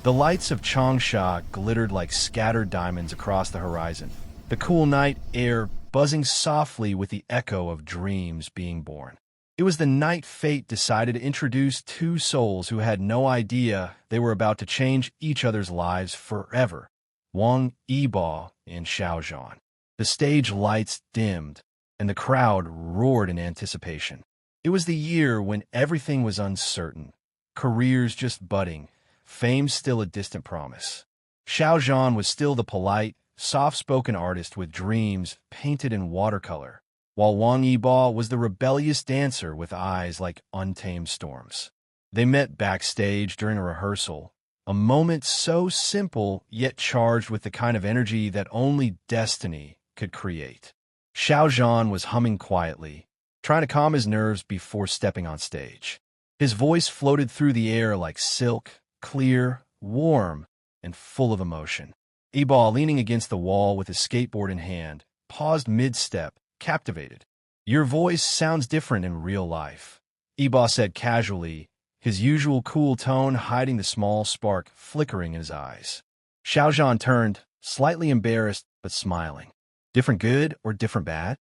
The lights of Changsha glittered like scattered diamonds across the horizon, the cool night air buzzing softly with the echo of dreams being born. It was the night fate decided to introduce two souls who had no idea they were about to change each other's lives forever. Wang Yibo Xiao Zhan. The stage lights dimmed, and the crowd roared in anticipation. It was the year when everything was uncertain, careers just budding, fame still a distant promise. Xiao Zhan was still the polite, soft-spoken artist with dreams painted in watercolor, while Wang Yibo was the rebellious dancer with eyes like untamed storms. They met backstage during a rehearsal, a moment so simple yet charged with the kind of energy that only destiny could create. Xiao Zhan was humming quietly, trying to calm his nerves before stepping on stage. His voice floated through the air like silk, clear, warm, and full of emotion. Yibo, leaning against the wall with his skateboard in hand, paused mid-step, captivated. "Your voice sounds different in real life," Yibo said casually, his usual cool tone hiding the small spark flickering in his eyes. Xiao Zhan turned, slightly embarrassed but smiling. "Different good or different bad?"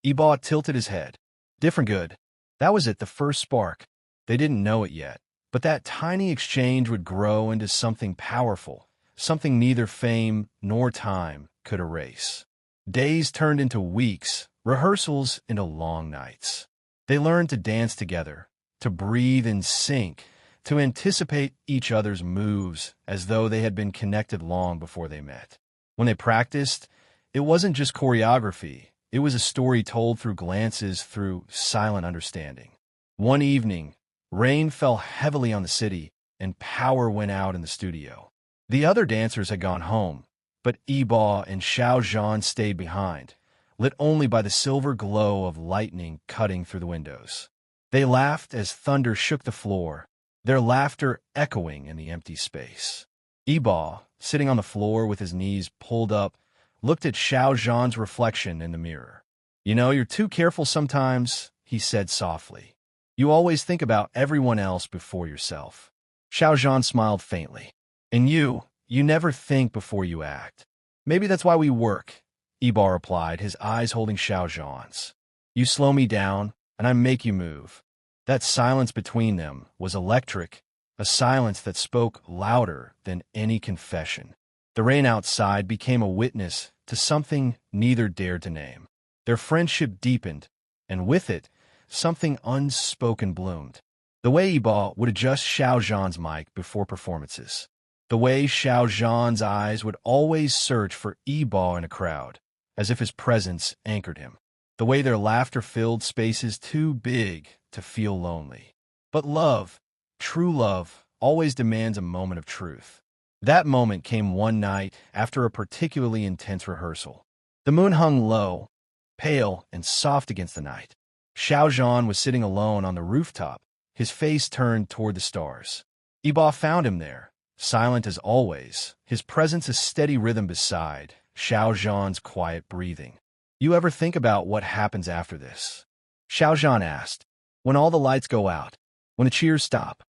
Yibo tilted his head. "Different good." That was it, the first spark. They didn't know it yet, but that tiny exchange would grow into something powerful, something neither fame nor time could erase. Days turned into weeks, rehearsals into long nights. They learned to dance together, to breathe in sync, to anticipate each other's moves as though they had been connected long before they met. When they practiced, it wasn't just choreography, it was a story told through glances, through silent understanding. One evening, rain fell heavily on the city, and power went out in the studio. The other dancers had gone home, but Yibo and Xiao Zhan stayed behind, lit only by the silver glow of lightning cutting through the windows. They laughed as thunder shook the floor, their laughter echoing in the empty space. Yibo, sitting on the floor with his knees pulled up, looked at Xiao Zhan's reflection in the mirror. "You know, you're too careful sometimes," he said softly. "You always think about everyone else before yourself." Xiao Zhan smiled faintly. "And you never think before you act." "Maybe that's why we work," Yibo replied, his eyes holding Xiao Zhan's. "You slow me down, and I make you move." That silence between them was electric, a silence that spoke louder than any confession. The rain outside became a witness to something neither dared to name. Their friendship deepened, and with it, something unspoken bloomed. The way Yibo would adjust Xiao Zhan's mic before performances. The way Xiao Zhan's eyes would always search for Yibo in a crowd, as if his presence anchored him. The way their laughter filled spaces too big to feel lonely. But love, true love, always demands a moment of truth. That moment came one night after a particularly intense rehearsal. The moon hung low, pale and soft against the night. Xiao Zhan was sitting alone on the rooftop, his face turned toward the stars. Yibo found him there, silent as always, his presence a steady rhythm beside Xiao Zhan's quiet breathing. "You ever think about what happens after this?" Xiao Zhan asked. "When all the lights go out, when the cheers stop?"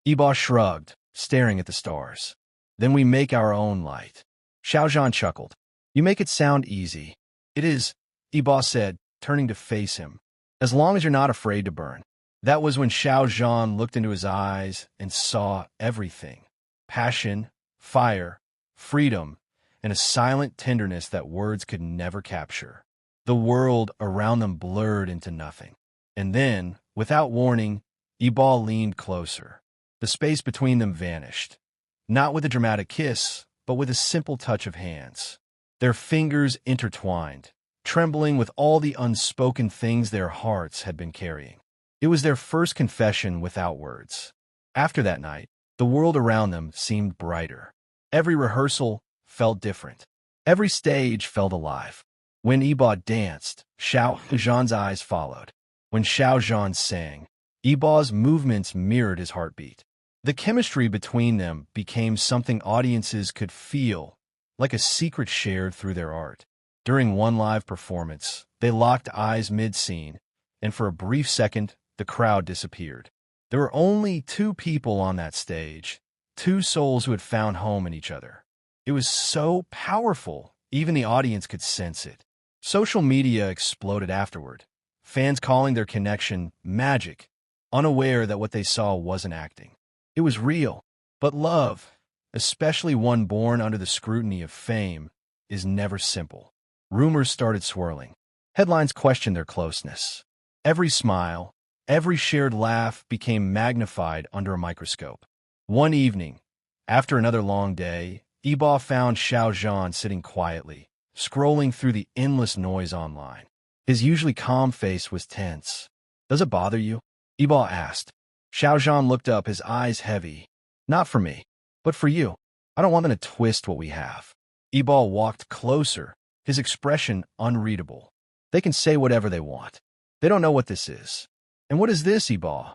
Yibo shrugged, staring at the stars. "Then we make our own light." Xiao Zhan chuckled. "You make it sound easy." "It is," Yibo said, turning to face him. "As long as you're not afraid to burn." That was when Xiao Zhan looked into his eyes and saw everything. Passion, fire, freedom, and a silent tenderness that words could never capture. The world around them blurred into nothing. And then, without warning, Yibo leaned closer. The space between them vanished. Not with a dramatic kiss, but with a simple touch of hands. Their fingers intertwined, trembling with all the unspoken things their hearts had been carrying. It was their first confession without words. After that night, the world around them seemed brighter. Every rehearsal felt different. Every stage felt alive. When Yibo danced, Xiao Zhan's eyes followed. When Xiao Zhan sang, Yibo's movements mirrored his heartbeat. The chemistry between them became something audiences could feel, like a secret shared through their art. During one live performance, they locked eyes mid-scene, and for a brief second, the crowd disappeared. There were only two people on that stage, Two souls who had found home in each other. It was so powerful, even the audience could sense it. Social media exploded afterward, fans calling their connection magic, unaware that what they saw wasn't acting. It was real. But love, especially one born under the scrutiny of fame, is never simple. Rumors started swirling. Headlines questioned their closeness. Every smile, every shared laugh became magnified under a microscope. One evening, after another long day, Yibo found Xiao Zhan sitting quietly, scrolling through the endless noise online. His usually calm face was tense. "Does it bother you?" Yibo asked. Xiao Zhan looked up, his eyes heavy. "Not for me, but for you. I don't want them to twist what we have." Yibo walked closer, his expression unreadable. "They can say whatever they want. They don't know what this is." "And what is this, Yibo?"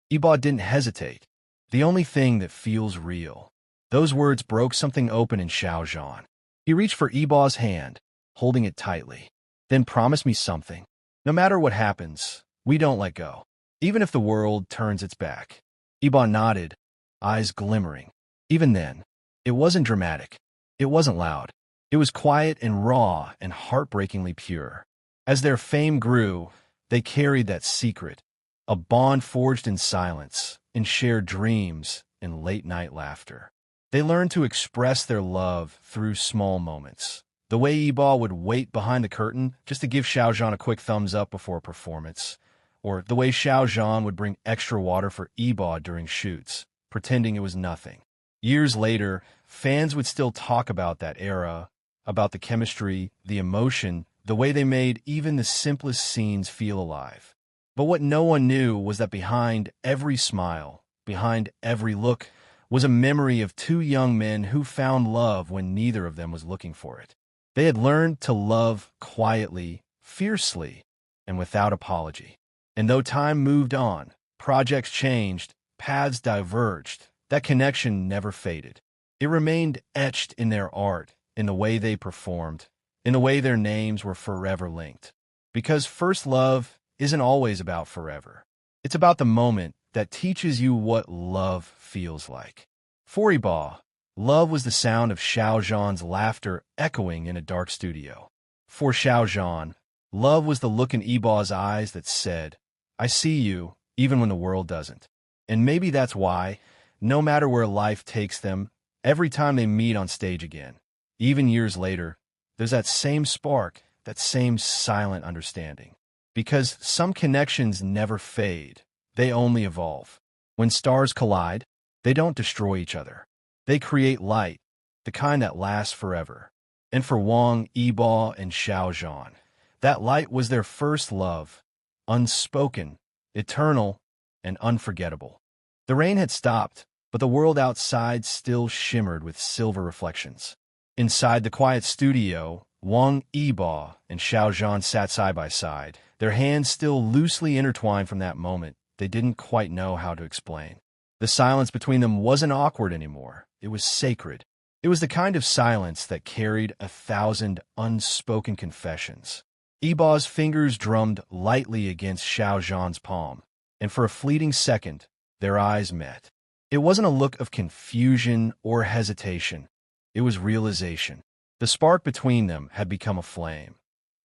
Yibo didn't hesitate. "The only thing that feels real." Those words broke something open in Xiao Zhan. He reached for Yibo's hand, holding it tightly. "Then promise me something. No matter what happens, we don't let go. Even if the world turns its back." Yibo nodded, eyes glimmering. Even then, it wasn't dramatic. It wasn't loud. It was quiet and raw and heartbreakingly pure. As their fame grew, they carried that secret, a bond forged in silence, in shared dreams, in late-night laughter. They learned to express their love through small moments. The way Yibo would wait behind the curtain just to give Xiao Zhan a quick thumbs up before a performance, or the way Xiao Zhan would bring extra water for Yibo during shoots, pretending it was nothing. Years later, fans would still talk about that era, about the chemistry, the emotion, the way they made even the simplest scenes feel alive. But what no one knew was that behind every smile, behind every look, was a memory of two young men who found love when neither of them was looking for it. They had learned to love quietly, fiercely, and without apology. And though time moved on, projects changed, paths diverged, that connection never faded. It remained etched in their art, in the way they performed, in the way their names were forever linked. Because first love isn't always about forever. It's about the moment that teaches you what love feels like. For Yibo, love was the sound of Xiao Zhan's laughter echoing in a dark studio. For Xiao Zhan, love was the look in Yibo's eyes that said, "I see you, even when the world doesn't." And maybe that's why, no matter where life takes them, every time they meet on stage again, even years later, there's that same spark, that same silent understanding. Because some connections never fade, they only evolve. When stars collide, they don't destroy each other. They create light, the kind that lasts forever. And for Wang, Yibo, and Xiao Zhan, that light was their first love, unspoken, eternal, and unforgettable. The rain had stopped, but the world outside still shimmered with silver reflections. Inside the quiet studio, Wang Yibo and Xiao Zhan sat side by side, their hands still loosely intertwined from that moment they didn't quite know how to explain. The silence between them wasn't awkward anymore. It was sacred. It was the kind of silence that carried 1,000 unspoken confessions. Yibo's fingers drummed lightly against Xiao Zhan's palm, and for a fleeting second, their eyes met. It wasn't a look of confusion or hesitation. It was realization. The spark between them had become a flame,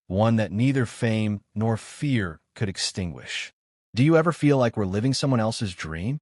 one that neither fame nor fear could extinguish. "Do you ever feel like we're living someone else's dream?"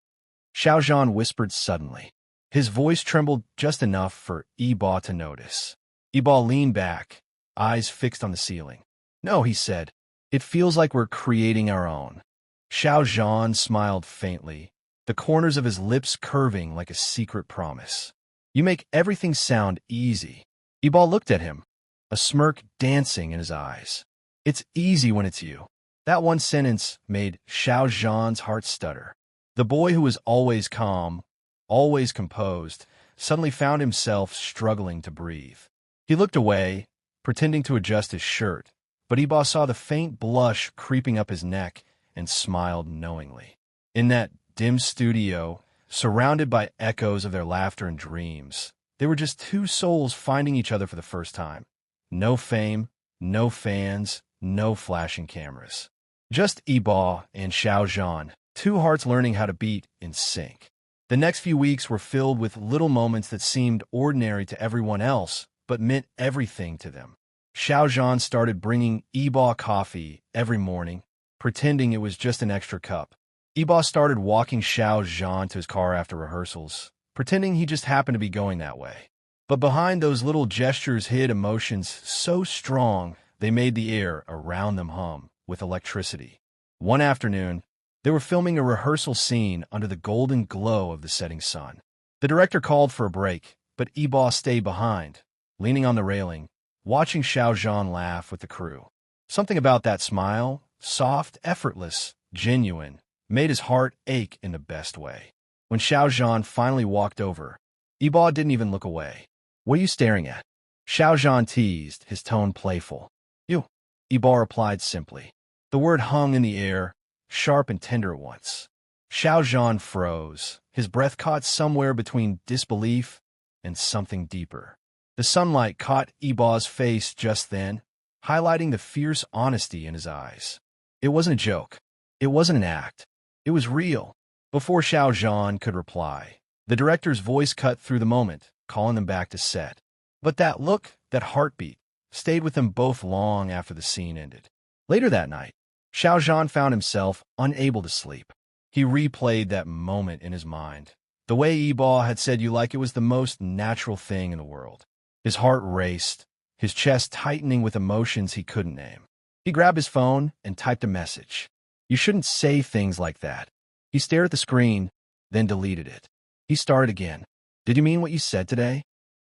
Xiao Zhan whispered suddenly. His voice trembled just enough for Yibo to notice. Yibo leaned back, eyes fixed on the ceiling. "No," he said. "It feels like we're creating our own." Xiao Zhan smiled faintly, the corners of his lips curving like a secret promise. "You make everything sound easy." Yibo looked at him, a smirk dancing in his eyes. "It's easy when it's you." That one sentence made Xiao Zhan's heart stutter. The boy who was always calm, always composed, suddenly found himself struggling to breathe. He looked away, pretending to adjust his shirt, but Yibo saw the faint blush creeping up his neck and smiled knowingly. In that dim studio, surrounded by echoes of their laughter and dreams, they were just two souls finding each other for the first time. No fame, no fans, no flashing cameras. Just Yibo and Xiao Zhan, two hearts learning how to beat in sync. The next few weeks were filled with little moments that seemed ordinary to everyone else, but meant everything to them. Xiao Zhan started bringing Yibo coffee every morning, pretending it was just an extra cup. Yibo started walking Xiao Zhan to his car after rehearsals, pretending he just happened to be going that way. But behind those little gestures hid emotions so strong they made the air around them hum with electricity. One afternoon, they were filming a rehearsal scene under the golden glow of the setting sun. The director called for a break, but Yibo stayed behind, leaning on the railing, watching Xiao Zhan laugh with the crew. Something about that smile, soft, effortless, genuine, made his heart ache in the best way. When Xiao Zhan finally walked over, Yibo didn't even look away. "What are you staring at?" Xiao Zhan teased, his tone playful. "You," Yibo replied simply. The word hung in the air, sharp and tender at once. Xiao Zhan froze, his breath caught somewhere between disbelief and something deeper. The sunlight caught Yibo's face just then, highlighting the fierce honesty in his eyes. It wasn't a joke. It wasn't an act. It was real. Before Xiao Zhan could reply, the director's voice cut through the moment, calling them back to set. But that look, that heartbeat, stayed with them both long after the scene ended. Later that night, Xiao Zhan found himself unable to sleep. He replayed that moment in his mind. The way Yibo had said you like it was the most natural thing in the world. His heart raced, his chest tightening with emotions he couldn't name. He grabbed his phone and typed a message. "You shouldn't say things like that." He stared at the screen, then deleted it. He started again. "Did you mean what you said today?"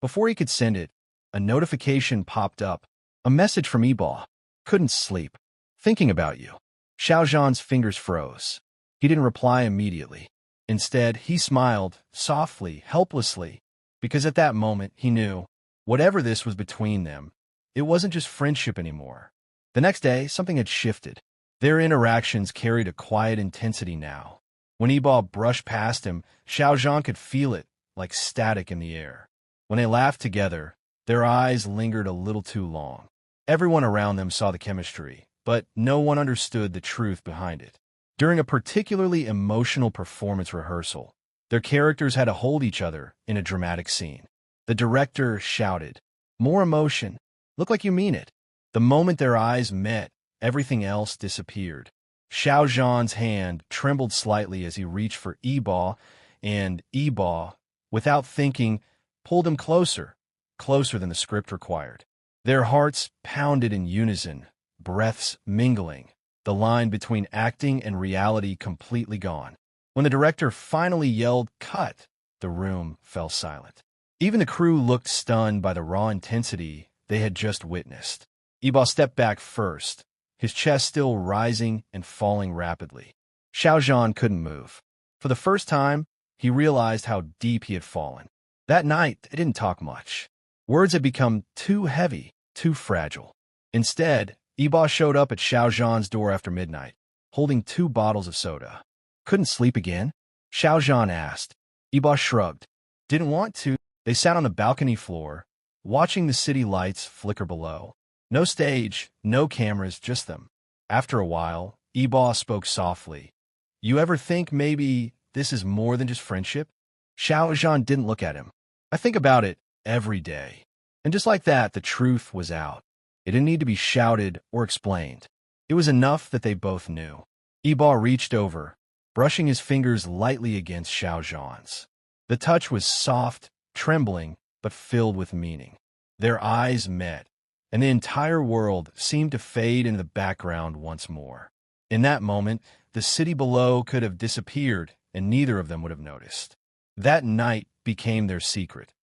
Before he could send it, a notification popped up. A message from Yibo. "Couldn't sleep. Thinking about you." Xiao Zhan's fingers froze. He didn't reply immediately. Instead, he smiled, softly, helplessly, because at that moment he knew, whatever this was between them, it wasn't just friendship anymore. The next day, something had shifted. Their interactions carried a quiet intensity now. When Yibo brushed past him, Xiao Zhan could feel it, like static in the air. When they laughed together, their eyes lingered a little too long. Everyone around them saw the chemistry, but no one understood the truth behind it. During a particularly emotional performance rehearsal, their characters had to hold each other in a dramatic scene. The director shouted, "More emotion. Look like you mean it." The moment their eyes met, everything else disappeared. Xiao Zhan's hand trembled slightly as he reached for Yibo, and Yibo, without thinking, pulled him closer, closer than the script required. Their hearts pounded in unison, breaths mingling, the line between acting and reality completely gone. When the director finally yelled, "Cut!" the room fell silent. Even the crew looked stunned by the raw intensity they had just witnessed. Yibo stepped back first, his chest still rising and falling rapidly. Xiao Zhan couldn't move. For the first time, he realized how deep he had fallen. That night, they didn't talk much. Words had become too heavy, too fragile. Instead, Yibo showed up at Xiao Zhan's door after midnight, holding 2 bottles of soda. "Couldn't sleep again?" Xiao Zhan asked. Yibo shrugged. "Didn't want to." They sat on the balcony floor, watching the city lights flicker below. No stage, no cameras, just them. After a while, Yibo spoke softly. "You ever think maybe this is more than just friendship?" Xiao Zhan didn't look at him. "I think about it every day." And just like that, the truth was out. It didn't need to be shouted or explained. It was enough that they both knew. Yibo reached over, brushing his fingers lightly against Xiao Zhan's. The touch was soft, trembling, but filled with meaning. Their eyes met, and the entire world seemed to fade into the background once more. In that moment, the city below could have disappeared, and neither of them would have noticed. That night became their secret,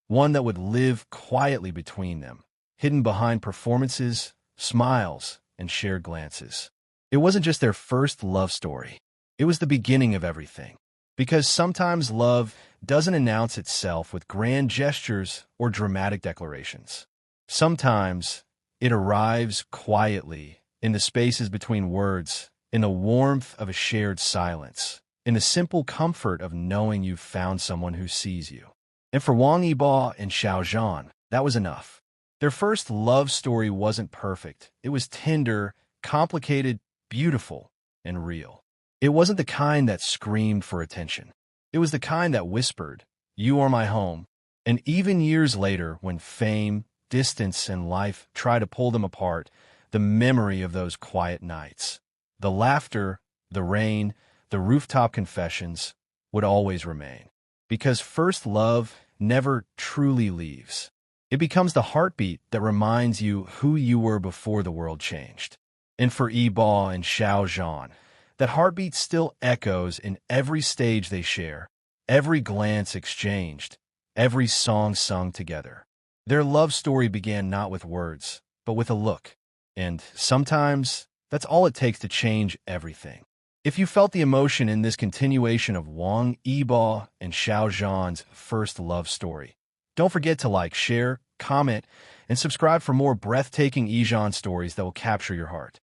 one that would live quietly between them, hidden behind performances, smiles, and shared glances. It wasn't just their first love story. It was the beginning of everything. Because sometimes love doesn't announce itself with grand gestures or dramatic declarations. Sometimes it arrives quietly, in the spaces between words, in the warmth of a shared silence, in the simple comfort of knowing you've found someone who sees you. And for Wang Yibo and Xiao Zhan, that was enough. Their first love story wasn't perfect. It was tender, complicated, beautiful, and real. It wasn't the kind that screamed for attention. It was the kind that whispered, "You are my home." And even years later, when fame, distance, and life try to pull them apart, the memory of those quiet nights, the laughter, the rain, the rooftop confessions would always remain. Because first love never truly leaves. It becomes the heartbeat that reminds you who you were before the world changed. And for Yibo and Xiao Zhan, that heartbeat still echoes in every stage they share, every glance exchanged, every song sung together. Their love story began not with words, but with a look. And sometimes, that's all it takes to change everything. If you felt the emotion in this continuation of Wang Yibo and Xiao Zhan's first love story, don't forget to like, share, comment, and subscribe for more breathtaking Yizhan stories that will capture your heart.